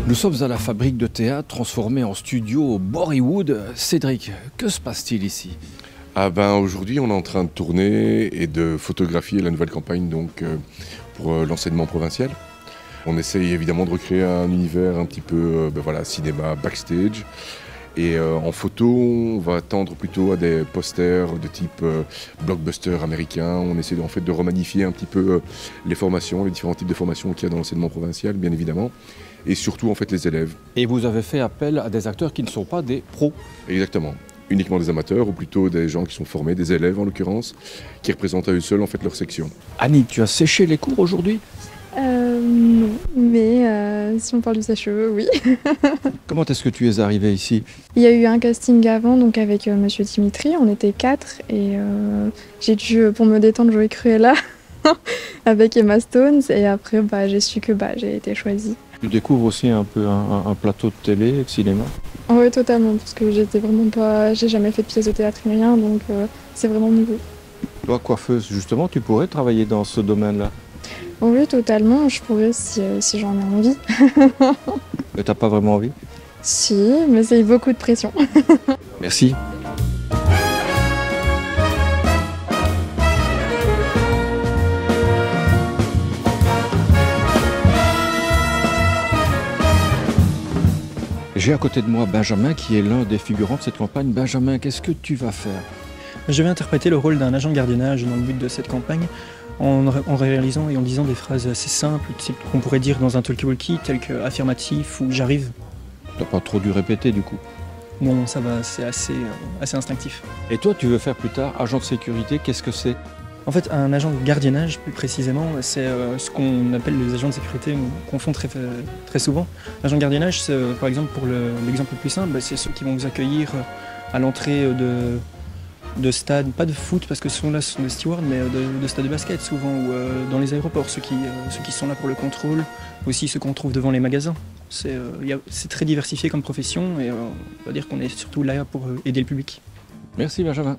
Nous sommes à la fabrique de théâtre transformée en studio Bollywood. Cédric, que se passe-t-il ici? Aujourd'hui, on est en train de tourner et de photographier la nouvelle campagne pour l'enseignement provincial. On essaye évidemment de recréer un univers un petit peu cinéma backstage. Et en photo, on va tendre plutôt à des posters de type blockbuster américain. On essaie en fait de remanifier un petit peu les formations, les différents types de formations qu'il y a dans l'enseignement provincial, bien évidemment. Et surtout en fait les élèves. Et vous avez fait appel à des acteurs qui ne sont pas des pros. Exactement. Uniquement des amateurs, ou plutôt des gens qui sont formés, des élèves en l'occurrence, qui représentent à eux seuls en fait leur section. Annie, tu as séché les cours aujourd'hui? Non, mais si on parle du sèche-cheveux, oui. Comment est-ce que tu es arrivée ici? Il y a eu un casting avant, donc avec Monsieur Dimitri, on était 4 et j'ai dû, pour me détendre, jouer Cruella avec Emma Stone et après j'ai su que j'ai été choisie. Tu découvres aussi un peu un plateau de télé, de cinéma? Oui, totalement, parce que j'ai jamais fait de pièce de théâtre ni rien, donc c'est vraiment nouveau. Toi, coiffeuse, justement, tu pourrais travailler dans ce domaine-là? Oui, totalement, je pourrais si j'en ai envie. Mais t'as pas vraiment envie? Si, mais c'est beaucoup de pression. Merci. J'ai à côté de moi Benjamin qui est l'un des figurants de cette campagne. Benjamin, qu'est-ce que tu vas faire? Je vais interpréter le rôle d'un agent de gardiennage dans le but de cette campagne en réalisant et en disant des phrases assez simples qu'on pourrait dire dans un talkie-walkie telles que affirmatif ou j'arrive. T'as pas trop dû répéter du coup? Non, ça va, c'est assez instinctif. Et toi, tu veux faire plus tard agent de sécurité, qu'est-ce que c'est? En fait, un agent de gardiennage, plus précisément, c'est ce qu'on appelle les agents de sécurité, on confond très souvent. L'agent de gardiennage, par exemple, pour l'exemple le plus simple, c'est ceux qui vont vous accueillir à l'entrée de stades, pas de foot parce que ce sont des stewards, mais de stades de basket souvent, ou dans les aéroports, ceux qui sont là pour le contrôle, aussi ceux qu'on trouve devant les magasins. C'est très diversifié comme profession et on va dire qu'on est surtout là pour aider le public. Merci Benjamin.